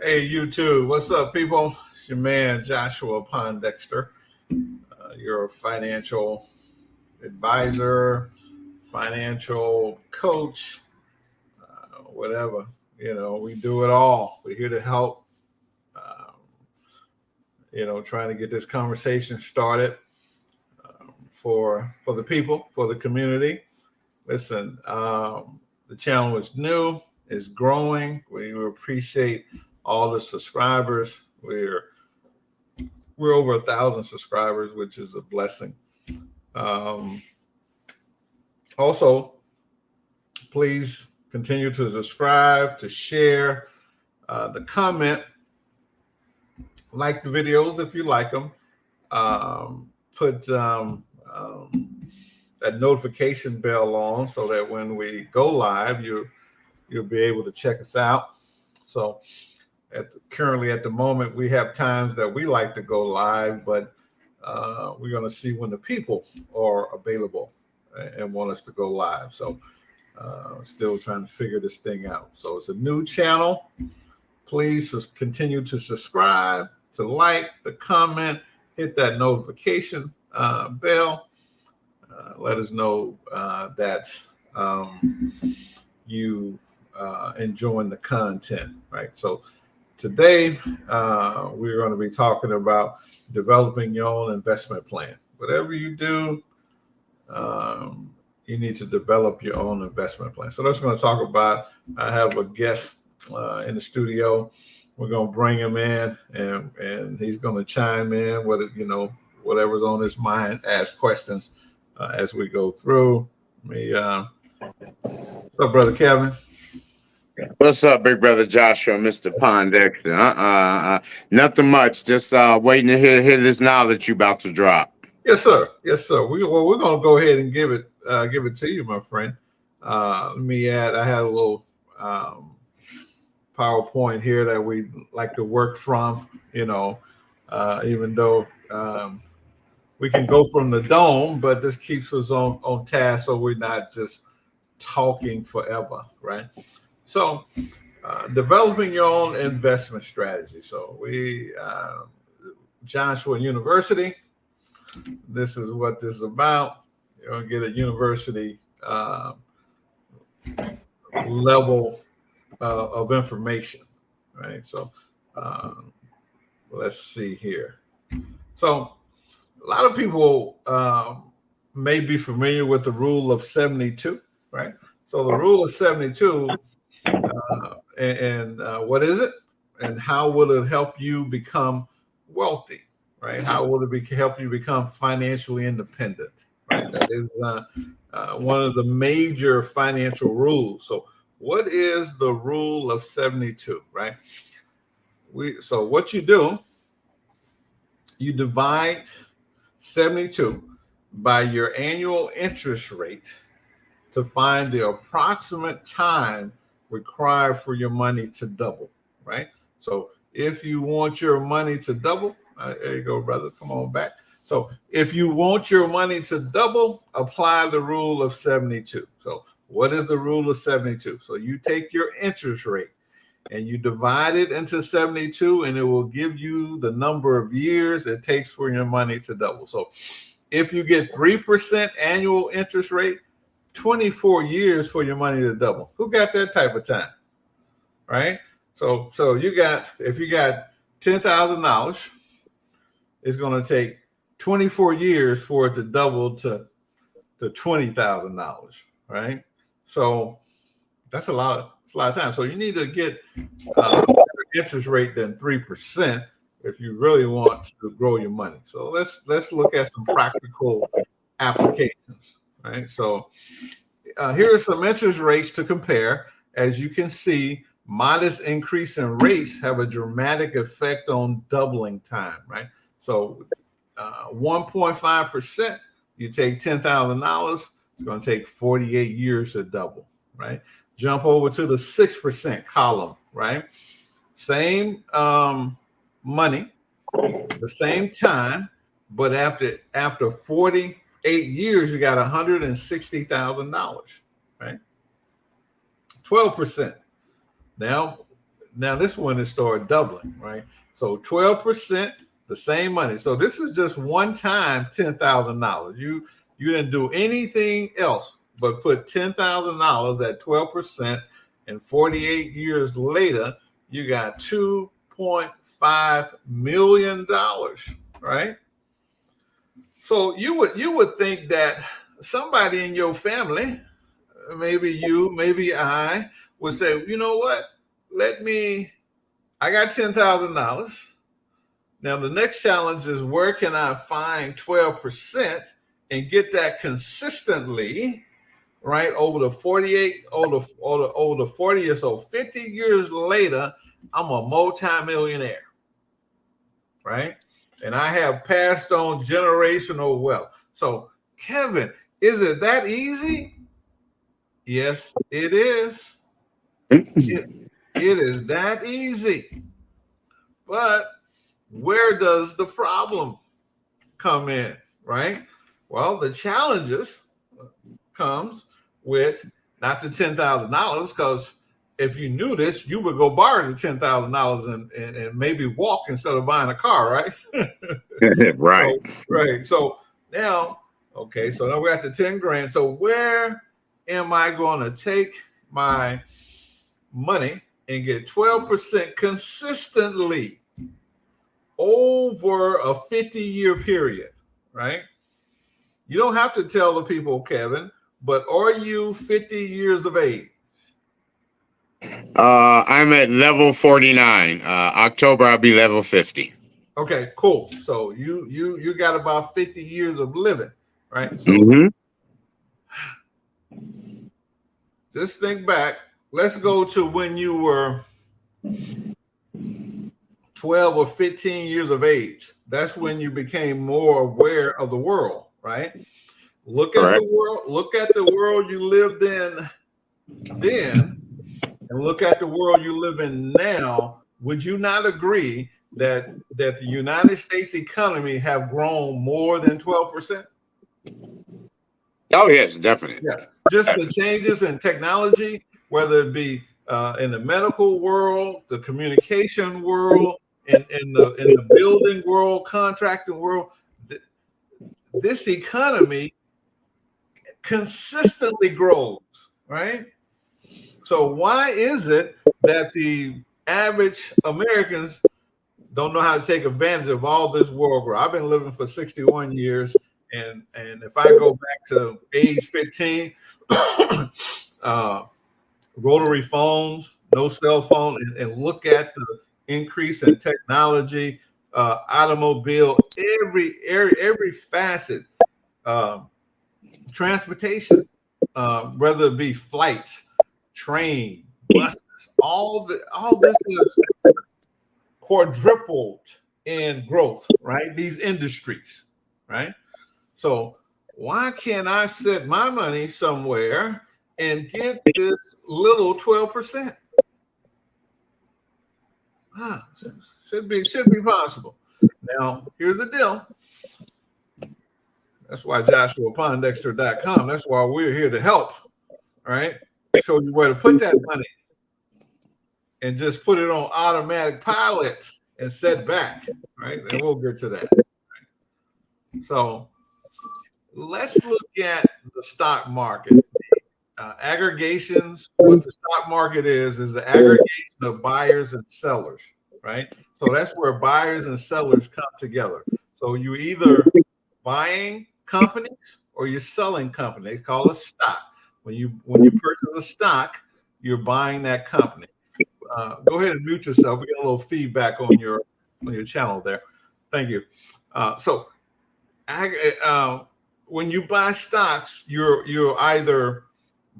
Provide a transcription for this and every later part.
Hey, YouTube. What's up, people? It's your man, Joshua Pondexter. You're a financial advisor, financial coach, whatever. We do it all. We're here to help, um, trying to get this conversation started for the people, for the community. Listen, the channel is new, it's growing. We appreciate all the subscribers. We're over 1,000 subscribers, which is a blessing. Um, Also, please continue to subscribe, to share, to comment, like the videos if you like them. Put that notification bell on so that when we go live, you'll be able to check us out. So currently at the moment, we have times that we like to go live, but we're going to see when the people are available and want us to go live. So still trying to figure this thing out. So it's a new channel. Please continue to subscribe, to like, to comment, hit that notification bell. Let us know that you enjoying the content, right? So today, we're going to be talking about developing your own investment plan. Whatever you do, you need to develop your own investment plan. So that's what I'm going to talk about. I have a guest in the studio. We're going to bring him in, and he's going to chime in with whatever's on his mind, ask questions as we go through. What's up, brother Kevin? What's up, big brother Joshua, Mr. Pondexter? Nothing much. Just waiting to hear this knowledge you about to drop. Yes, sir. Yes, sir. We're going to go ahead and give it to you, my friend. Let me add. I had a little PowerPoint here that we like to work from. Even though we can go from the dome, but this keeps us on task, so we're not just talking forever, right? So, developing your own investment strategy. So we, Joshua University, this is what this is about. You're going to get a university level of information, right? So let's see here. So a lot of people may be familiar with the rule of 72, right? So the rule of 72, and what is it? And how will it help you become wealthy, right? How will it help you become financially independent, right? That is one of the major financial rules. So what is the rule of 72, right? So what you do, you divide 72 by your annual interest rate to find the approximate time required for your money to double, right? So if you want your money to double, there you go, brother. Come on back. So if you want your money to double, apply the rule of 72. So what is the rule of 72? So you take your interest rate and you divide it into 72, and it will give you the number of years it takes for your money to double. So if you get 3% annual interest rate, 24 years for your money to double. Who got that type of time, right? So if you got $10,000, it's going to take 24 years for it to double to $20,000, right? So that's a lot of time. So you need to get better interest rate than 3% if you really want to grow your money. So let's look at some practical applications, right? So here are some interest rates to compare. As you can see, modest increase in rates have a dramatic effect on doubling time, right? So 1.5%, you take $10,000, it's going to take 48 years to double, right? Jump over to the 6% column, right? Same money, the same time, but after 48 years, you got $160,000, right? 12%. Now, now this one is started doubling, right? So 12%, the same money. So this is just one time $10,000. You didn't do anything else but put $10,000 at 12%, and 48 years later, you got $2.5 million, right? So you would think that somebody in your family, maybe you, maybe I, would say, you know what? I got $10,000. Now the next challenge is, where can I find 12% and get that consistently, right? Over the 40 or so, 50 years later, I'm a multimillionaire, right? And I have passed on generational wealth. So, Kevin, is it that easy? Yes, it is. It is that easy. But where does the problem come in, right? Well, the challenges comes with not the $10,000, because if you knew this, you would go borrow the $10,000 and maybe walk instead of buying a car, right? Right. Right. So now, okay, so now we're at the 10 grand. So where am I going to take my money and get 12% consistently over a 50-year period, right? You don't have to tell the people, Kevin, but are you 50 years of age? I'm at level 49. October, I'll be level 50. Okay, cool. So you got about 50 years of living, right? So just think back. Let's go to when you were 12 or 15 years of age. That's when you became more aware of the world, right? Look at the world. Look at the world you lived in then, and look at the world you live in now. Would you not agree that the United States economy have grown more than 12%? Oh, yes, definitely. Yeah, just the changes in technology, whether it be in the medical world, the communication world, in the building world, contracting world. This economy consistently grows, right? So why is it that the average Americans don't know how to take advantage of all this world growth? I've been living for 61 years, and if I go back to age 15, rotary phones, no cell phone, and look at the increase in technology, automobile, every facet, transportation, whether it be flights, train, buses, all this is quadrupled in growth, right? These industries, right? So why can't I set my money somewhere and get this little 12%? Should be possible. Now, here's the deal. That's why Pondexter.com. That's why we're here to help, right? Show you where to put that money and just put it on automatic pilot and set back, right? And we'll get to that. So let's look at the stock market. Aggregations, what the stock market is the aggregation of buyers and sellers, right? So that's where buyers and sellers come together. So you either buying companies or you're selling companies. They call it stock. When you purchase a stock, you're buying that company. Go ahead and mute yourself. We got a little feedback on your channel there. Thank you. So when you buy stocks, you're either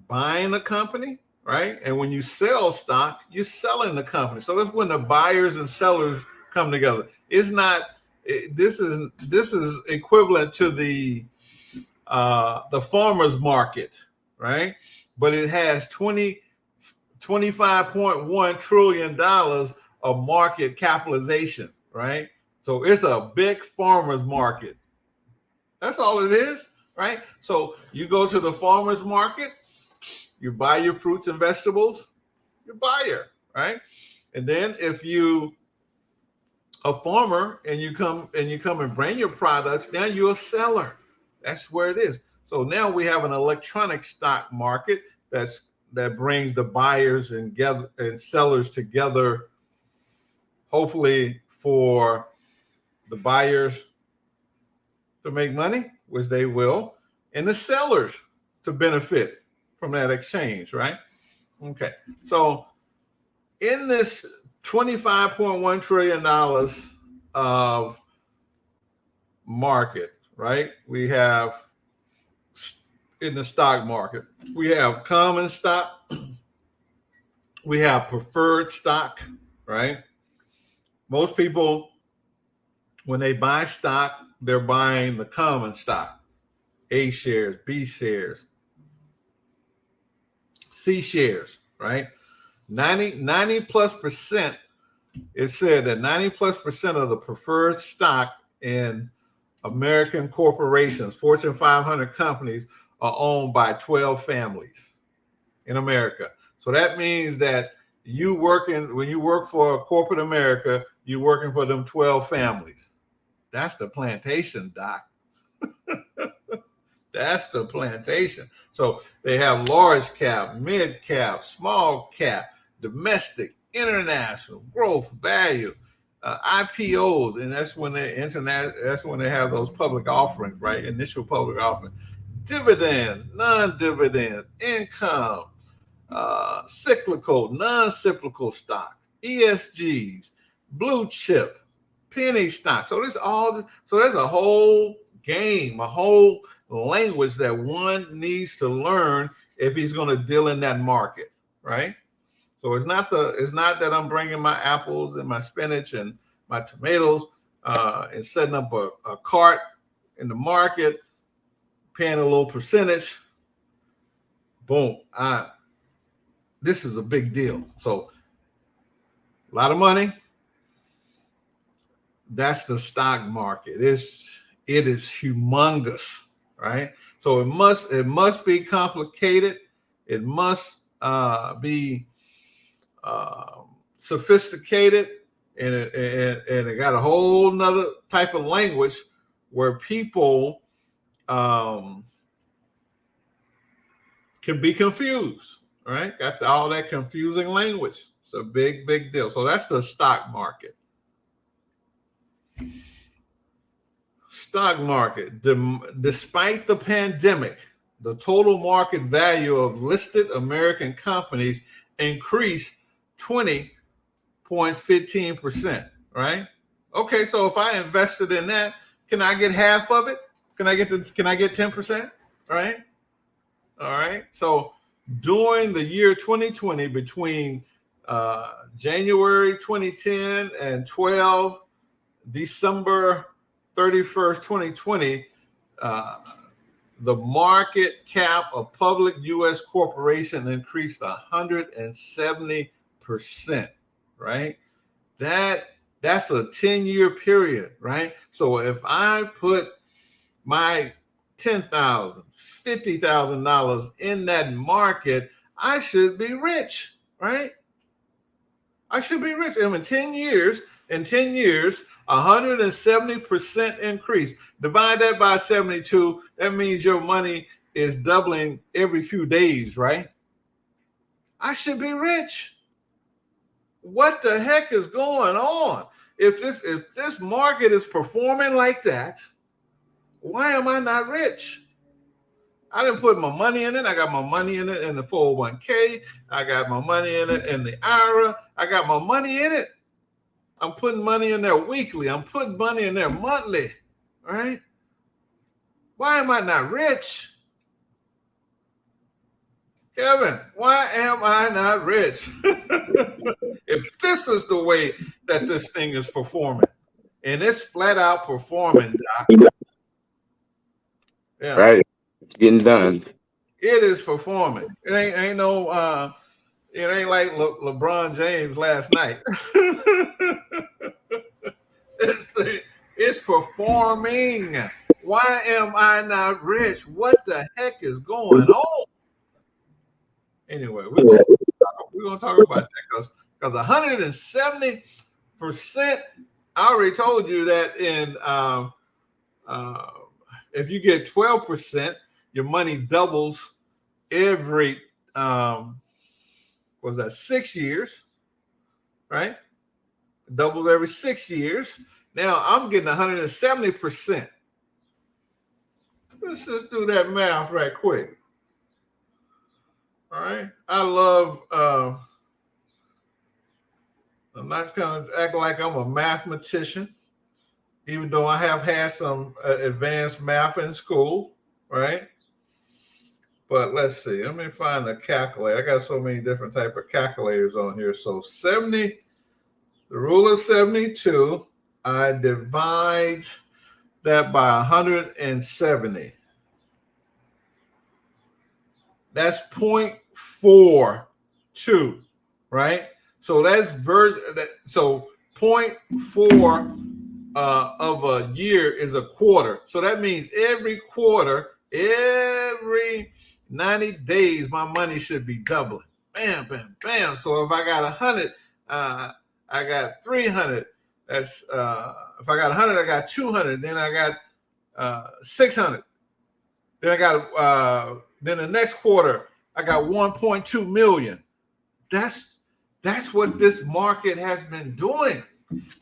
buying a company, right? And when you sell stock, you're selling the company. So that's when the buyers and sellers come together. It's not. This is equivalent to the farmers market, right? But it has $25.1 trillion of market capitalization, right? So it's a big farmers market. That's all it is, right? So you go to the farmers market, you buy your fruits and vegetables, you're a buyer, right? And then if you a farmer and you come and bring your products, now you're a seller. That's where it is. So now we have an electronic stock market that brings the buyers and sellers together, hopefully for the buyers to make money, which they will, and the sellers to benefit from that exchange, right? Okay. So in this $25.1 trillion of market, right? We have in the stock market, we have common stock, we have preferred stock, right? Most people, when they buy stock, they're buying the common stock, A shares, B shares, C shares, right? 90 plus percent, it said that 90 plus percent of the preferred stock in American corporations, Fortune 500 companies, are owned by 12 families in America. So that means that when you work for corporate America, you're working for them 12 families. That's the plantation, Doc. That's the plantation. So they have large cap, mid cap, small cap, domestic, international, growth, value, IPOs, and that's when they have those public offerings, right? Initial public offering, dividends, non-dividend, income, cyclical, non-cyclical stocks, ESGs, blue chip, penny stock. So there's a whole game, a whole language that one needs to learn if he's going to deal in that market, right? So it's not that I'm bringing my apples and my spinach and my tomatoes and setting up a cart in the market, paying a little percentage. Boom. This is a big deal. So a lot of money. That's the stock market. It is humongous, right? So it must be complicated. It must be sophisticated, and it got a whole nother type of language where people can be confused, right? Got all that confusing language. It's a big deal. So that's the stock market. Stock market. Despite the pandemic, the total market value of listed American companies increased 20.15%, right? Okay, so if I invested in that, can I get half of it? Can I get 10%? Right? All right. So during the year 2020, between January 2010 and December 31st, 2020, the market cap of public U.S. corporation increased 170%, right? That's a 10-year period, right? So if I put my $10,000, $50,000 in that market, I should be rich, right? I should be rich. And in 10 years, 170% increase. Divide that by 72. That means your money is doubling every few days, right? I should be rich. What the heck is going on? If this market is performing like that, why am I not rich? I didn't put my money in it. I got my money in it in the 401k. I got my money in it in the IRA. I got my money in it. I'm putting money in there weekly. I'm putting money in there monthly, right? Why am I not rich? Kevin, why am I not rich? If this is the way that this thing is performing, and it's flat out performing, Doc. Yeah. Right. It's getting done. It is performing. It ain't no it ain't like LeBron James last night. It's performing. Why am I not rich? What the heck is going on? Anyway, we're gonna talk about that because 170%. I already told you that in if you get 12%, your money doubles every was that 6 years, right? Doubles every 6 years. Now I'm getting 170%. Let's just do that math right quick. All right. I love I'm not going to act like I'm a mathematician, even though I have had some advanced math in school, right? But let's see. Let me find a calculator. I got so many different type of calculators on here. So 70, the rule of 72, I divide that by 170. That's 0.42, right? So that's so 0.4 of a year is a quarter. So that means every quarter, every 90 days, my money should be doubling. Bam, bam, bam. So if I got 100, I got 300. That's if I got 100, I got 200. Then I got 600. Then I got then the next quarter I got 1.2 million. That's what this market has been doing.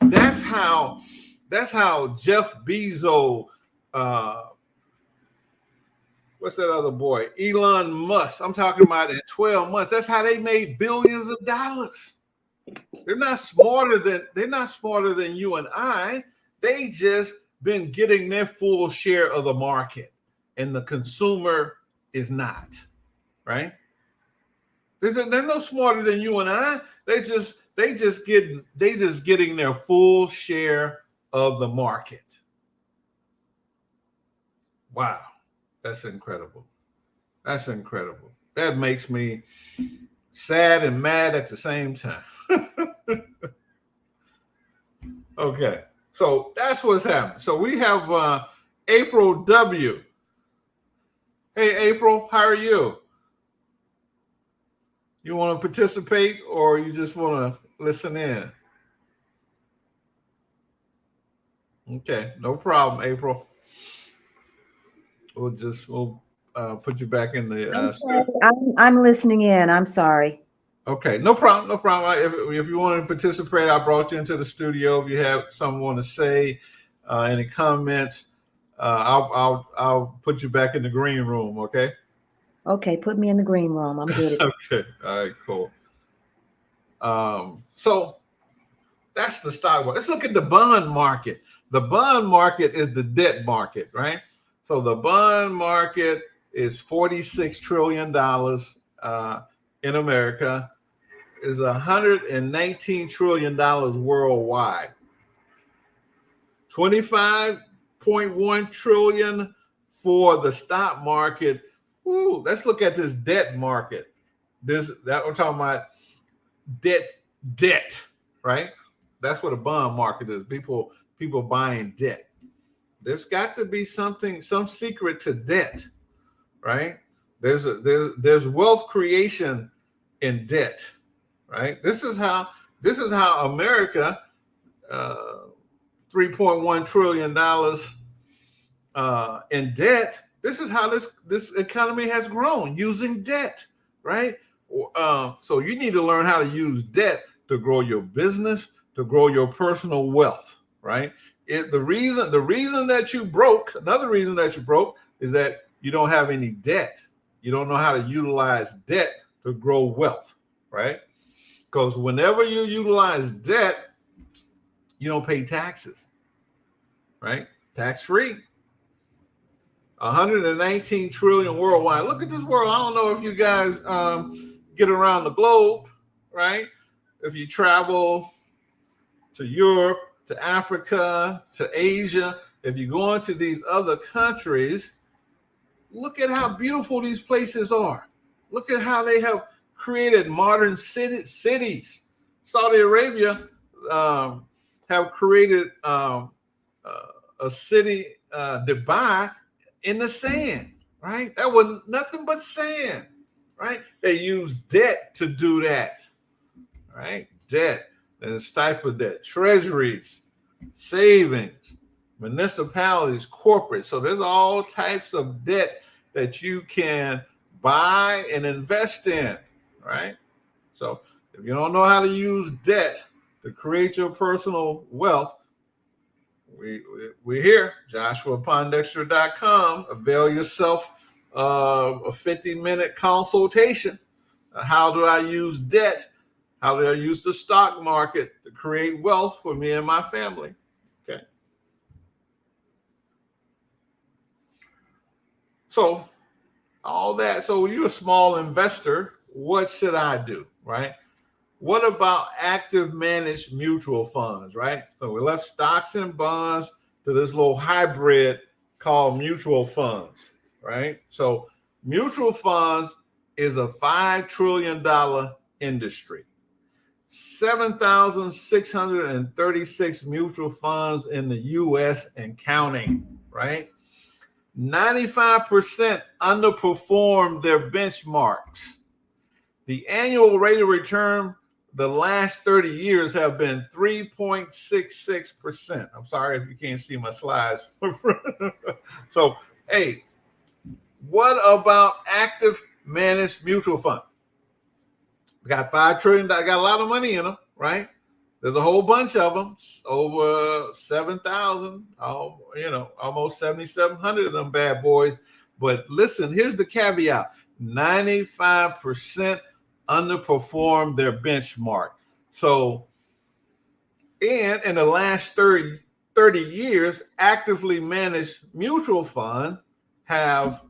That's how Jeff Bezos, what's that other boy? Elon Musk. I'm talking about in 12 months. That's how they made billions of dollars. They're not smarter than you and I. They just been getting their full share of the market, and the consumer is not, right? They're no smarter than you and I. They just getting their full share of the market. Wow, that's incredible. That's incredible. That makes me sad and mad at the same time. Okay, so that's what's happening. So we have April W. Hey, April, how are you? You want to participate or you just want to listen in? Okay, no problem, April. We'll put you back in the. I'm listening in. I'm sorry. Okay, no problem, no problem. If you want to participate, I brought you into the studio. If you have something you want to say, any comments, I'll put you back in the green room. Okay. Okay, put me in the green room. I'm good. Okay, all right, cool. So that's the stock market. Let's look at the bond market. The bond market is the debt market, right? So the bond market is $46 trillion in America, is $119 trillion worldwide. 25.1 trillion for the stock market. Ooh, let's look at this debt market. That we're talking about debt, right? That's what a bond market is. People buying debt. There's got to be some secret to debt, right? There's wealth creation in debt, right? This is how America, $3.1 trillion in debt. This is how this economy has grown, using debt, right? So you need to learn how to use debt to grow your business, to grow your personal wealth, right? The reason that you broke, another reason that you broke, is that you don't have any debt. You don't know how to utilize debt to grow wealth, right? Because whenever you utilize debt, you don't pay taxes, right? Tax free. 119 trillion worldwide. Look at this world. I don't know if you guys get around the globe, right? If you travel to Europe, to Africa, to Asia, if you go into these other countries, look at how beautiful these places are. Look at how they have created modern cities. Saudi Arabia have created a city, Dubai, in the sand, right? That was nothing but sand, right? They use debt to do that, right? Debt and its type of debt, treasuries, savings, municipalities, corporate. So there's all types of debt that you can buy and invest in, right? So if you don't know how to use debt to create your personal wealth, we're here, JoshuaPondexter.com. Avail yourself of a 50-minute consultation. How do I use debt? How do I use the stock market to create wealth for me and my family? Okay. So all that. So you're a small investor. What should I do, right? What about active managed mutual funds, right? So we left stocks and bonds to this little hybrid called mutual funds, right? So mutual funds is a $5 trillion industry. 7,636 mutual funds in the US and counting, right? 95% underperformed their benchmarks. The annual rate of return the last 30 years have been 3.66%. I'm sorry if you can't see my slides. So, hey, what about active managed mutual fund? We got $5 trillion. I got a lot of money in them, right? There's a whole bunch of them, over 7,000, almost 7,700 of them bad boys. But listen, here's the caveat: 95% underperformed their benchmark. So, and in the last 30 years, actively managed mutual funds have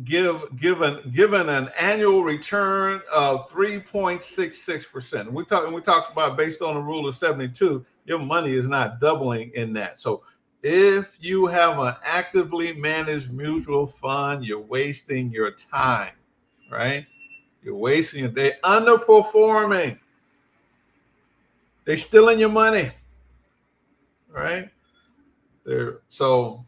given an annual return of 3.66%. We talked about, based on the rule of 72, your money is not doubling in that. So if you have an actively managed mutual fund, you're wasting your time, right? You're wasting it. They're underperforming. They're stealing your money, right? So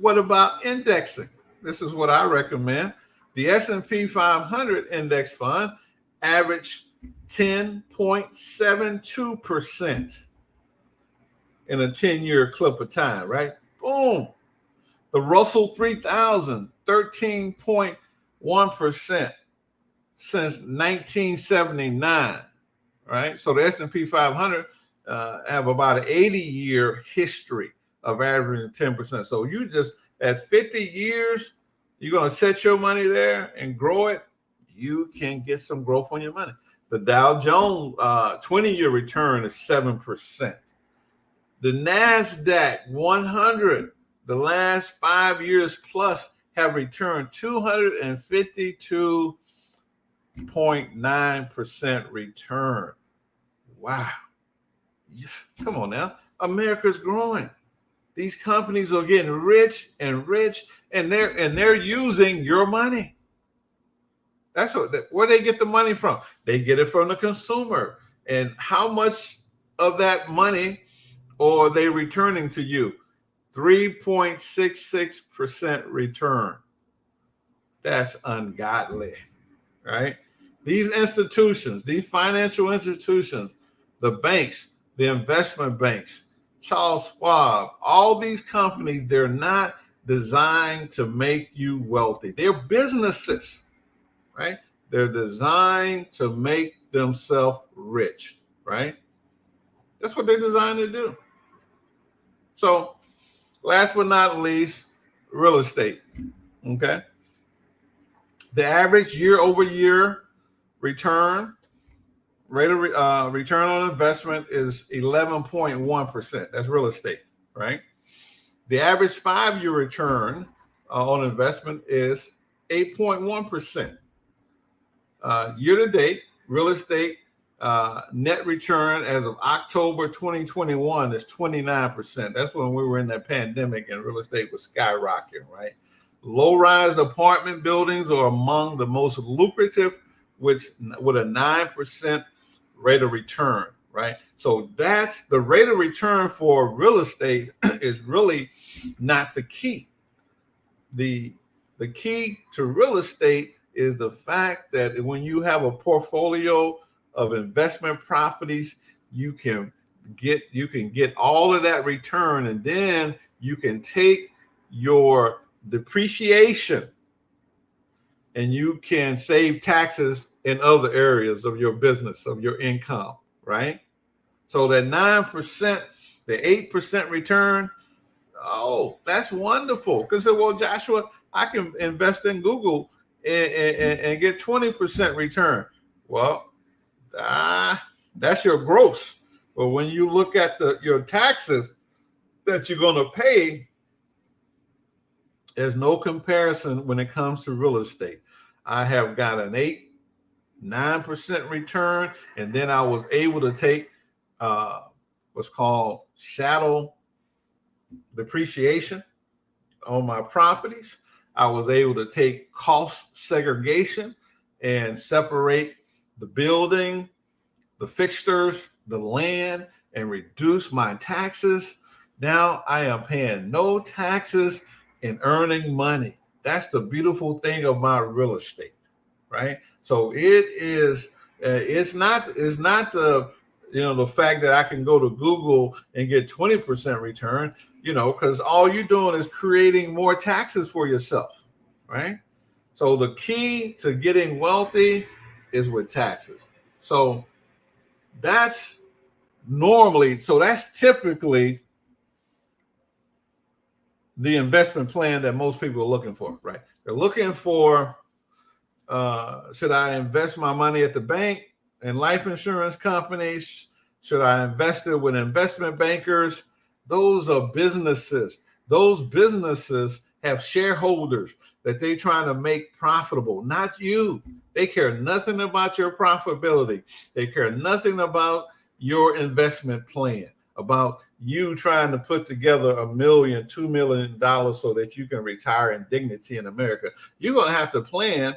what about indexing? This is what I recommend. The S&P 500 index fund averaged 10.72% in a 10-year clip of time, right? Boom. The Russell 3000, 13.1% since 1979, right? So the S&P 500 have about an 80-year history of averaging 10%. So you just, at 50 years, you're going to set your money there and grow it. You can get some growth on your money. The Dow Jones 20-year return is 7%. The NASDAQ 100, the last 5 years plus, have returned 252.9% return. Wow. Come on now. America's growing. These companies are getting rich, and they're using your money. That's where they get the money from. They get it from the consumer. And how much of that money are they returning to you? 3.66% return. That's ungodly, right? These institutions, these financial institutions, the banks, the investment banks, Charles Schwab, all these companies, they're not designed to make you wealthy. They're businesses, right? They're designed to make themselves rich, right? That's what they're designed to do. So last but not least, real estate, okay? The average year-over-year return rate of return on investment is 11.1%. That's real estate, right? The average 5-year return on investment is 8.1%. Year to date, real estate net return as of October 2021 is 29%. That's when we were in that pandemic and real estate was skyrocketing, right? Low-rise apartment buildings are among the most lucrative, with a 9% rate of return, right? So that's the rate of return for real estate is really not the key. The key to real estate is the fact that when you have a portfolio of investment properties, you can get all of that return, and then you can take your depreciation and you can save taxes in other areas of your business, of your income, right? So that 9%, the 8% return, oh, that's wonderful. Because, well, Joshua, I can invest in Google and get 20% return. Well, that's your gross. But when you look at your taxes that you're going to pay, there's no comparison when it comes to real estate. I have got an 9% return, and then I was able to take what's called shadow depreciation on my properties. I was able to take cost segregation and separate the building, the fixtures, the land, and reduce my taxes. Now I am paying no taxes and earning money. That's the beautiful thing about real estate, right? So it is. It's not the the fact that I can go to Google and get 20% return. Because all you're doing is creating more taxes for yourself, right? So the key to getting wealthy is with taxes. So that's typically the investment plan that most people are looking for, right? They're looking for, should I invest my money at the bank and life insurance companies? Should I invest it with investment bankers? Those are businesses. Those businesses have shareholders that they're trying to make profitable, not you. They care nothing about your profitability. They care nothing about your investment plan, about you trying to put together $1 million, $2 million so that you can retire in dignity in America. You're going to have to plan,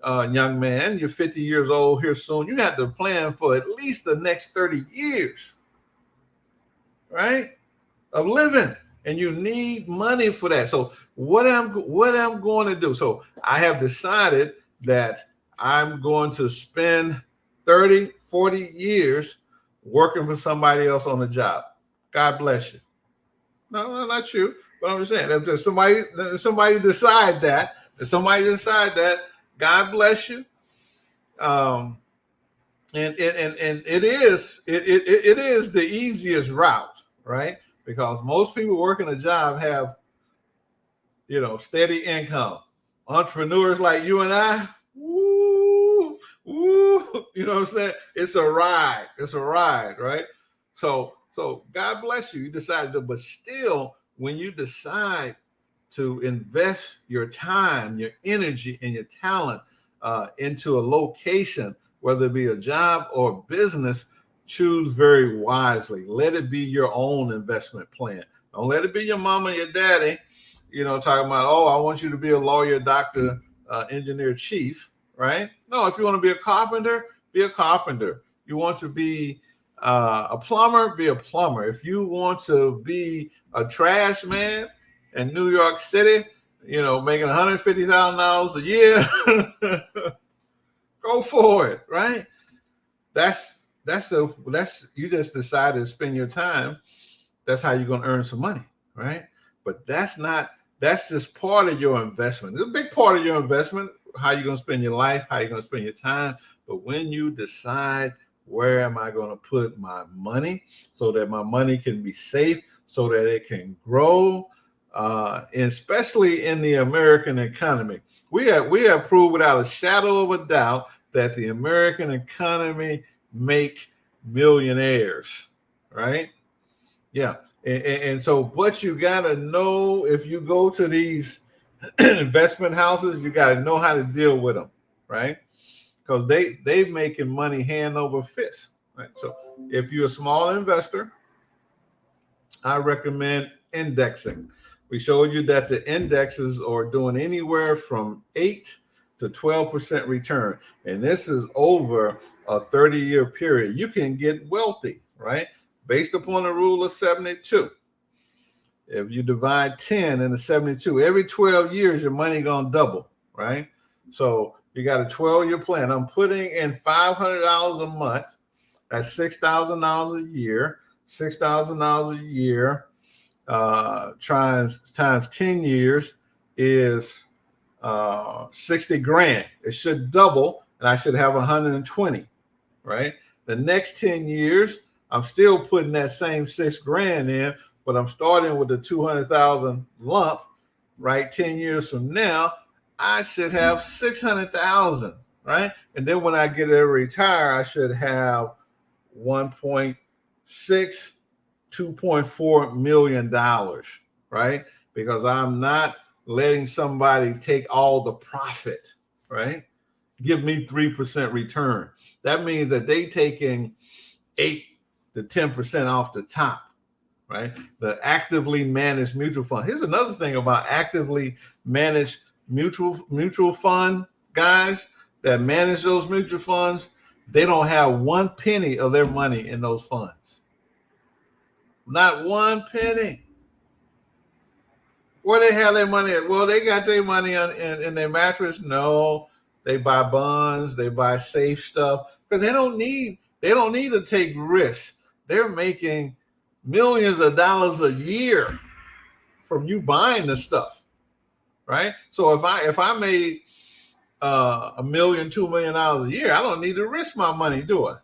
young man, you're 50 years old here soon. You have to plan for at least the next 30 years, right, of living. And you need money for that. So what I'm going to do, so I have decided that I'm going to spend 30, 40 years working for somebody else on the job. God bless you. No, not you. But I'm just saying, if somebody decide that, God bless you. And it is the easiest route, right? Because most people working a job have, steady income. Entrepreneurs like you and I, woo, you know what I'm saying? It's a ride, right? So God bless you. You decided to, but still, when you decide to invest your time, your energy, and your talent into a location, whether it be a job or business, choose very wisely. Let it be your own investment plan. Don't let it be your mama and your daddy, talking about, oh, I want you to be a lawyer, doctor, engineer, chief, right? No, if you want to be a carpenter, be a carpenter. You want to be a plumber, be a plumber. If you want to be a trash man in New York City, making $150,000 a year, go for it, right? That's you just decided to spend your time. That's how you're going to earn some money, right? But that's just part of your investment. It's a big part of your investment, how you're going to spend your life, how you're going to spend your time. But when you decide, where am I going to put my money so that my money can be safe, so that it can grow, and especially in the American economy, we have proved without a shadow of a doubt that the American economy make millionaires, right? Yeah. And so, but you got to know, if you go to these investment houses, you got to know how to deal with them, right? Because they making money hand over fist, right? So if you're a small investor, I recommend indexing. We showed you that the indexes are doing anywhere from 8 to 12% return. And this is over a 30-year period. You can get wealthy, right? Based upon the rule of 72. If you divide 10 into 72, every 12 years, your money going to double, right? So, you got a 12-year plan. I'm putting in $500 a month. That's $6,000 a year. $6,000 a year times 10 years is 60 grand. It should double, and I should have 120, right? The next 10 years, I'm still putting that same 6 grand in, but I'm starting with the 200,000 lump, right? 10 years from now, I should have 600,000, right? And then when I get to retire, I should have 1.6, $2.4 million, right? Because I'm not letting somebody take all the profit, right? Give me 3% return. That means that they taking 8 to 10% off the top, right? The actively managed mutual fund. Here's another thing about actively managed mutual fund guys that manage those mutual funds. They don't have 1 penny of their money in those funds. Not 1 penny. Where they have their money at? Well, they got their money in their mattress. No, they buy bonds, they buy safe stuff because they don't need to take risks. They're making millions of dollars a year from you buying the stuff, right? So if I made $1 million, $2 million a year, I don't need to risk my money, do I?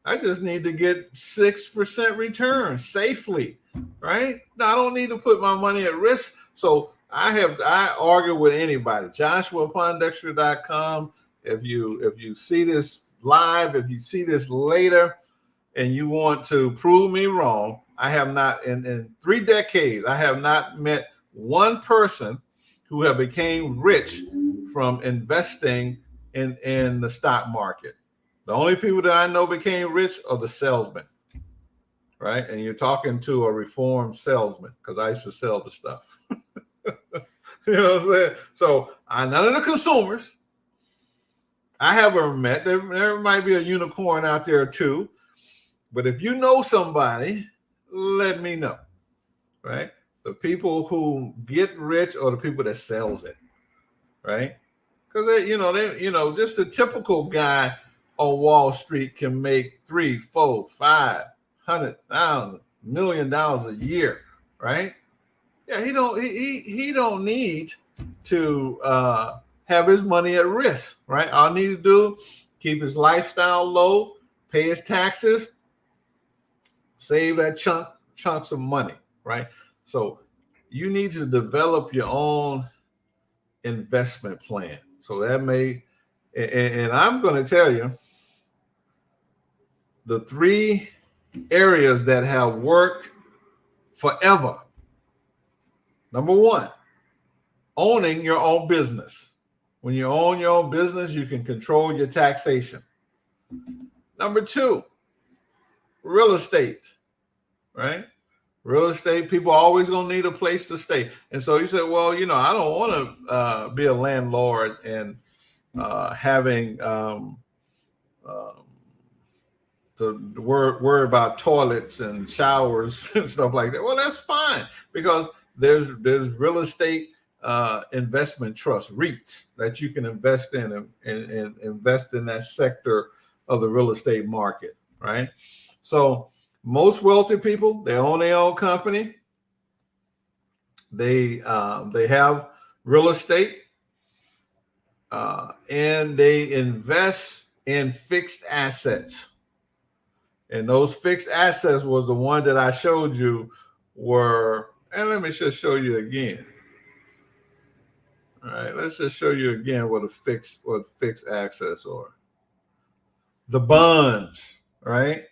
I just need to get 6% return safely, right? No, I don't need to put my money at risk. So I argue with anybody. JoshuaPondexter.com. If you see this live, if you see this later, and you want to prove me wrong, I have not in 3 decades. I have not met one person who have became rich from investing in the stock market. The only people that I know became rich are the salesmen, right? And you're talking to a reformed salesman because I used to sell the stuff. You know what I'm saying? So none of the consumers I haven't met. There might be a unicorn out there too. But if you know somebody, let me know, right? The people who get rich or the people that sells it, right? Because they just a typical guy on Wall Street can make $300,000, $400,000, $500,000, $1 million a year, right? Yeah, he don't need to have his money at risk, right? All I need to do, keep his lifestyle low, pay his taxes, save that chunks of money, right? So you need to develop your own investment plan. So that may, and I'm going to tell you, the 3 areas that have worked forever. Number 1, owning your own business. When you own your own business, you can control your taxation. Number 2, real estate, right? Real estate, people always going to need a place to stay. And so you said, well, I don't want to be a landlord and having to worry about toilets and showers and stuff like that. Well, that's fine because there's real estate investment trust, REITs, that you can invest in and invest in that sector of the real estate market, right? So most wealthy people, they own their own company. They have real estate and they invest in fixed assets. And those fixed assets was the one that I showed you and let me just show you again. All right, let's just show you again what fixed assets are. The bonds, right?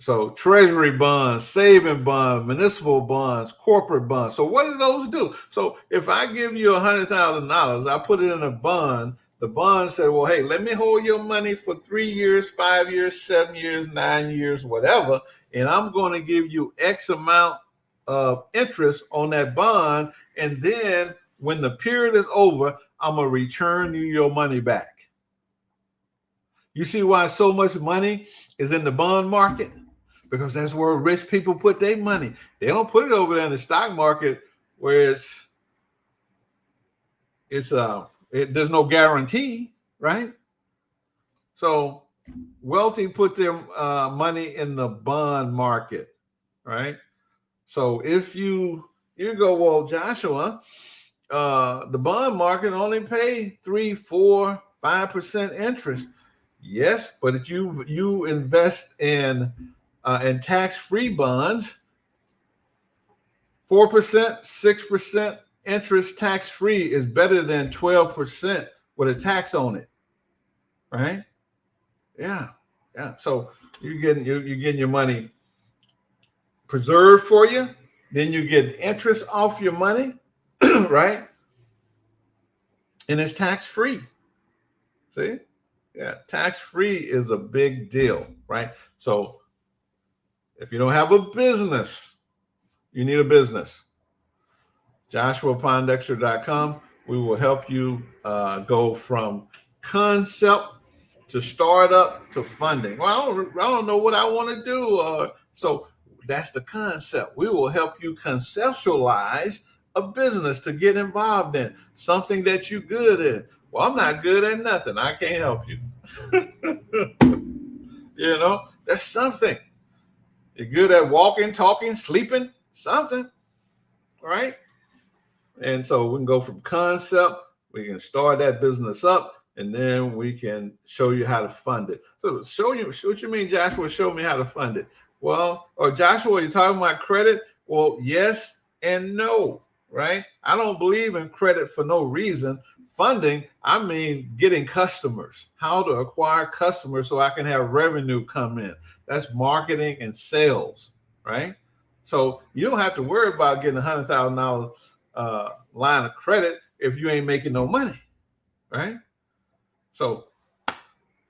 So treasury bonds, saving bonds, municipal bonds, corporate bonds. So what do those do? So if I give you $100,000, I put it in a bond. The bond said, well, hey, let me hold your money for 3 years, 5 years, 7 years, 9 years, whatever. And I'm going to give you X amount of interest on that bond. And then when the period is over, I'm going to return you your money back. You see why so much money is in the bond market? Because that's where rich people put their money. They don't put it over there in the stock market where it's there's no guarantee, right? So wealthy put their money in the bond market, right? So if you go, well, Joshua, the bond market only pay 3, 4, 5% interest. Yes, but if you invest in tax-free bonds, 4%, 6% interest tax-free is better than 12% with a tax on it, right? Yeah. So you're getting your money preserved for you. Then you get interest off your money, right? And it's tax-free. See? Yeah, tax-free is a big deal, right? So if you don't have a business, you need a business. JoshuaPondexter.com. We will help you go from concept to startup to funding. Well, I don't know what I want to do. So that's the concept. We will help you conceptualize a business to get involved in, something that you're good at. Well, I'm not good at nothing. I can't help you. That's something. You're good at walking, talking, sleeping, something, right? And so we can go from concept, we can start that business up, and then we can show you how to fund it. So show you, what you mean, Joshua, show me how to fund it? Well, or Joshua, you're talking about credit? Well, yes and no, right? I don't believe in credit for no reason. Funding, I mean getting customers, how to acquire customers so I can have revenue come in. That's marketing and sales, right? So you don't have to worry about getting $100,000 line of credit if you ain't making no money, right? So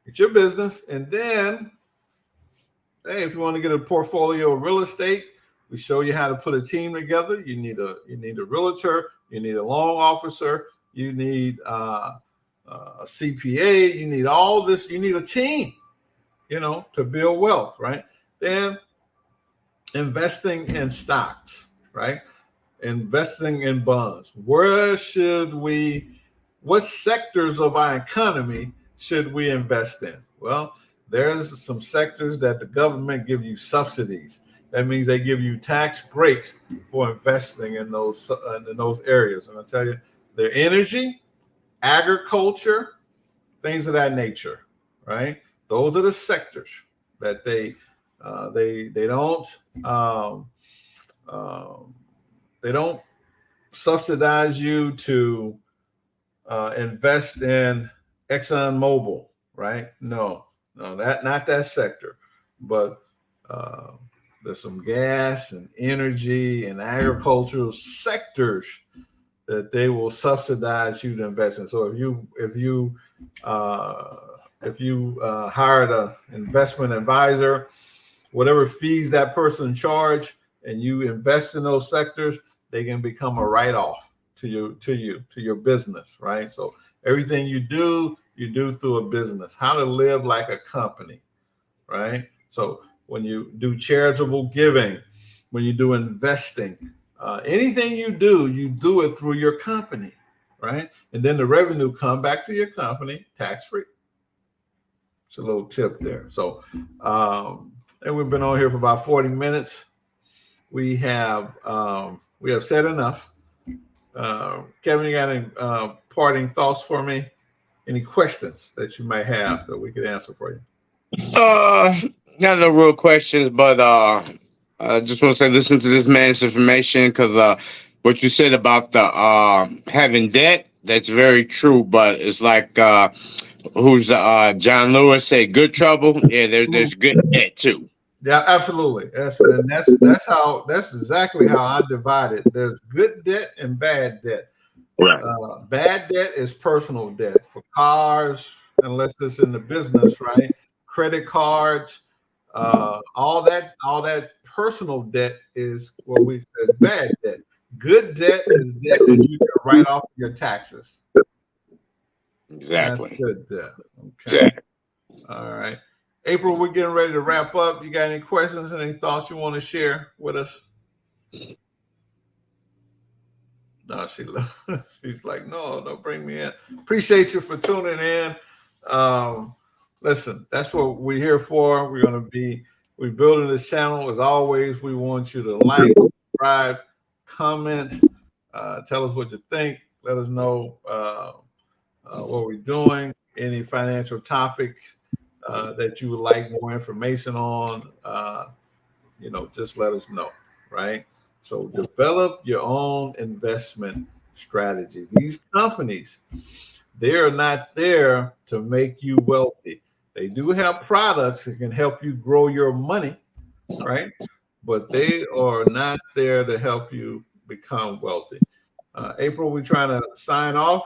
it's your business. And then, hey, if you want to get a portfolio of real estate, we show you how to put a team together. You need a realtor, you need a loan officer, you need a CPA, you need all this, you need a team, to build wealth, right? Then investing in stocks, right? Investing in bonds. What sectors of our economy should we invest in? Well, there's some sectors that the government give you subsidies. That means they give you tax breaks for investing in those areas. And I'll tell you, they're energy, agriculture, things of that nature, right? Those are the sectors that they don't subsidize you to invest in ExxonMobil, right? No, not that sector, but there's some gas and energy and agricultural sectors that they will subsidize you to invest in. So if you hired an investment advisor, whatever fees that person charge, and you invest in those sectors, they can become a write-off to your business, right? So everything you do through a business. How to live like a company, right? So when you do charitable giving, when you do investing, anything you do it through your company, right? And then the revenue come back to your company tax-free. It's a little tip there. So, and we've been on here for about 40 minutes. We have said enough. Kevin, you got any parting thoughts for me? Any questions that you might have that we could answer for you? Not no real questions, but I just want to say, listen to this man's information, because what you said about the having debt, that's very true. But it's like who's John Lewis say, good trouble? Yeah, there's good debt too. Yeah, absolutely. That's exactly how I divide it. There's good debt and bad debt. Right. Bad debt is personal debt for cars, unless it's in the business, right? Credit cards, all that personal debt is what we say bad debt. Good debt is debt that you can write off your taxes. Exactly. That's good debt. Okay. Exactly. All right. April, we're getting ready to wrap up. You got any questions, any thoughts you want to share with us? No, she's like, no, don't bring me in. Appreciate you for tuning in. Listen, that's what we're here for. We're building this channel. As always, we want you to like, subscribe, comment, tell us what you think. Let us know what we're doing, any financial topics that you would like more information on. Just let us know, right? So develop your own investment strategy. These companies, they are not there to make you wealthy. They do have products that can help you grow your money, right? But they are not there to help you become wealthy. April, we trying to sign off.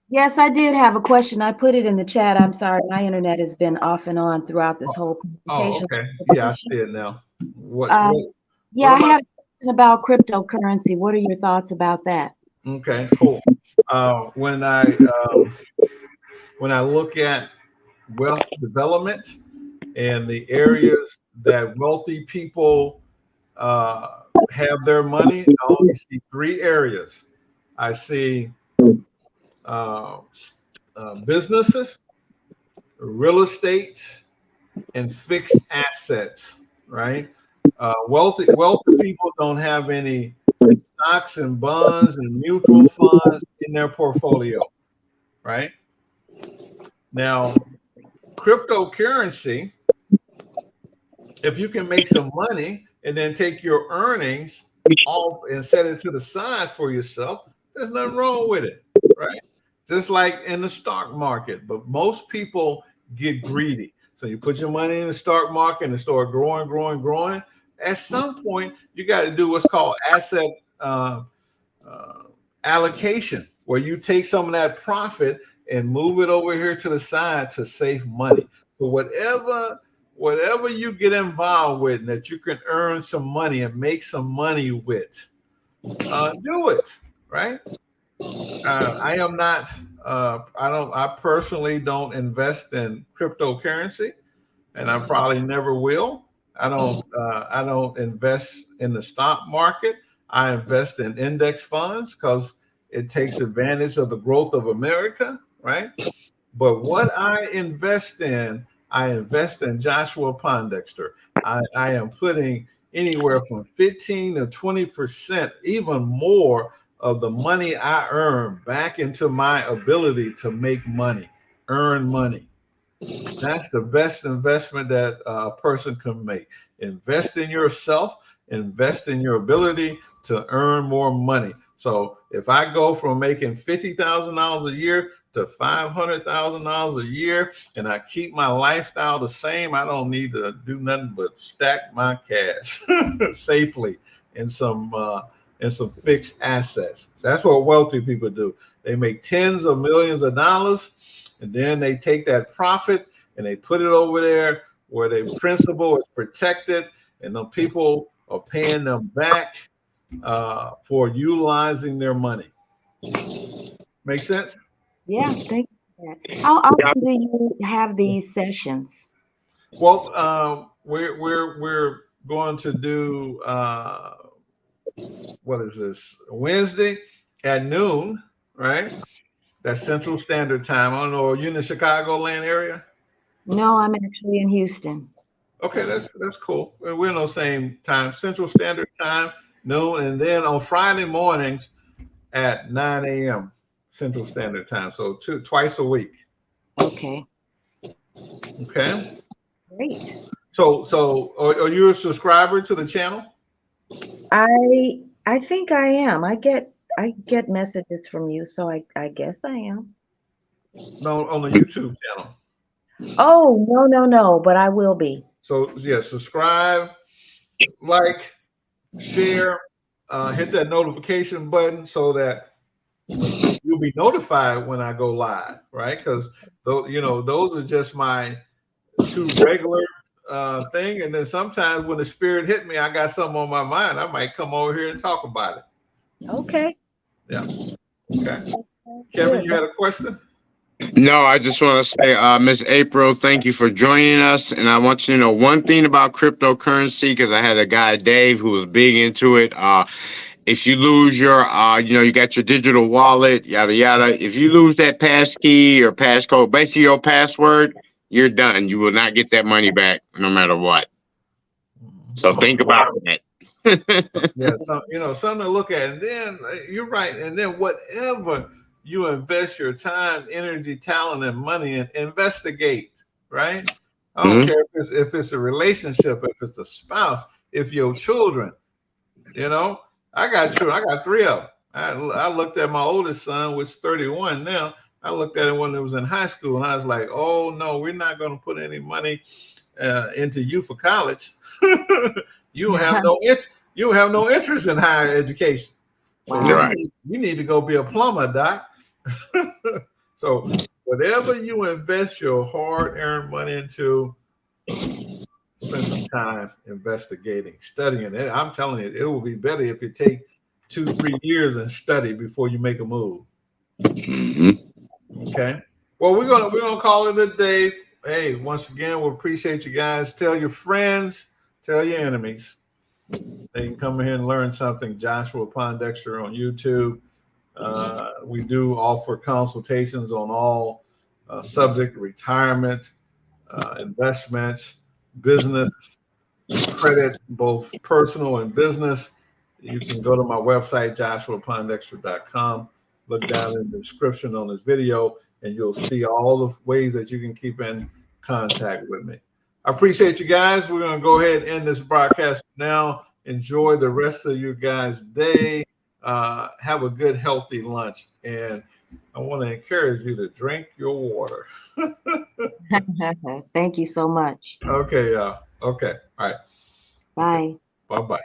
Yes, I did have a question. I put it in the chat. I'm sorry, my internet has been off and on throughout this whole presentation. Okay. Yeah, I see it now. I had a question about cryptocurrency. What are your thoughts about that? Okay, cool. When I look at wealth development and the areas that wealthy people have their money, I only see three areas. I see businesses, real estate, and fixed assets, right? Wealthy people don't have any stocks and bonds and mutual funds in their portfolio, right? Now, cryptocurrency, if you can make some money and then take your earnings off and set it to the side for yourself, there's nothing wrong with it, right? Just like in the stock market, but most people get greedy. So you put your money in the stock market and it start growing. At some point, you got to do what's called asset allocation, where you take some of that profit and move it over here to the side to save money. So whatever you get involved with and that you can earn some money and make some money with, do it, right? I personally don't invest in cryptocurrency, and I probably never will. I don't invest in the stock market. I invest in index funds because it takes advantage of the growth of America, right? But what I invest in Joshua Pondexter. I am putting anywhere from 15 to 20%, even more, of the money I earn back into my ability to make money, earn money. That's the best investment that a person can make. Invest in yourself, invest in your ability to earn more money. So if I go from making $50,000 a year to $500,000 a year, and I keep my lifestyle the same, I don't need to do nothing but stack my cash safely in some fixed assets. That's what wealthy people do. They make tens of millions of dollars, and then they take that profit and they put it over there where the principal is protected, and the people are paying them back for utilizing their money. Make sense? Yeah, thank you. How often do you have these sessions? Well, we're going to do what is this? Wednesday at noon, right? That's Central Standard Time. I don't know. Are you in the Chicagoland area? No, I'm actually in Houston. Okay, that's cool. We're in the same time, Central Standard Time, noon, and then on Friday mornings at 9 a.m. Central Standard Time. So twice a week. Okay. Okay. Great. So are you a subscriber to the channel? I think I am. I get messages from you, so I guess I am. No, on the YouTube channel. Oh, no, but I will be. So yeah, subscribe, like, share, hit that notification button so that you'll be notified when I go live, right? Because those are just my two regular thing, and then sometimes when the spirit hit me, I got something on my mind, I might come over here and talk about it. Okay. Yeah. Okay. Kevin, you had a question? No, I just want to say, Miss April, thank you for joining us. And I want you to know one thing about cryptocurrency, because I had a guy, Dave, who was big into it. if you lose your, you got your digital wallet, yada yada. If you lose that pass key or passcode, basically your password, you're done. You will not get that money back, no matter what. So think about that. Yeah, something to look at. And then you're right. And then whatever you invest your time, energy, talent, and money in, investigate. Right. I don't care if it's a relationship, if it's a spouse, if your children. I got children. I got 3 of them. I looked at my oldest son, which is 31 now. I looked at him when he was in high school, and I was like, "Oh no, we're not going to put any money into you for college. You have no interest in higher education. So you need to go be a plumber, Doc." So whatever you invest your hard-earned money into, spend some time investigating, studying it. I'm telling you, it will be better if you take 2-3 years and study before you make a move. Okay. Well, we're gonna call it a day. Hey, once again, we appreciate you guys. Tell your friends, tell your enemies. They can come here and learn something. Joshua Pondexter on YouTube. We do offer consultations on all subject: retirement, investments, business, credit, both personal and business. You can go to my website, joshuapondexter.com. Look down in the description on this video, and you'll see all the ways that you can keep in contact with me. I appreciate you guys. We're going to go ahead and end this broadcast now. Enjoy the rest of your guys' day. Have a good, healthy lunch. And I want to encourage you to drink your water. Thank you so much. Okay. Okay. All right. Bye. Bye-bye.